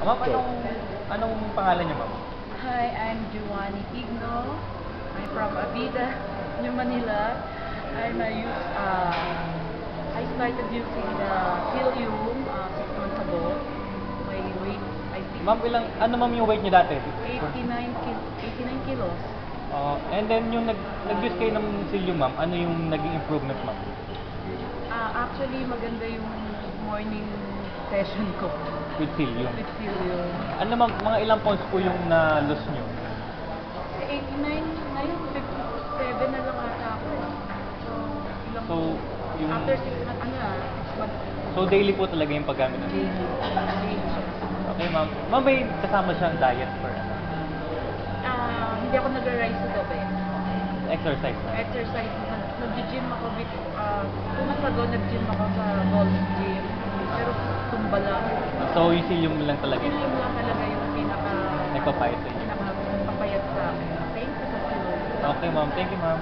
Ma'am, anong pangalan niyo, ma'am? Hi, I'm Giovanni Igno. I'm from Abida, New Manila. I started using the Helium 6 months ago. My weight, I think, Ma'am, ano ma'am yung weight niyo dati? 89 kilos. And then yung nag-use kayo ng Cilium, ma'am, ano yung naging improvement, ma'am? Actually, maganda yung morning session ko With Cilium. with Helium. Ano ma'am, mga ilang pounds po yung na-lose niyo? 89, ngayon 57 na lang ata ako. So, yung... After 6 months, 6 months. So, daily po talaga yung paggamit ng Cilium. Daily siya. Okay, ma'am. Ma'am, may kasama siyang diet for Hindi ako nag-rise sa gabi. exercise na? Exercise, nag-gym ako 2 months ago, nag-gym ako sa Gold Gym. Pero tumba lang. So, yung Cilium lang talaga? Helium lang talaga yung Nagpapayat sa inyo? pinaka-papayat sa akin. Thank you sa Helium. Okay, ma'am. Thank you, ma'am.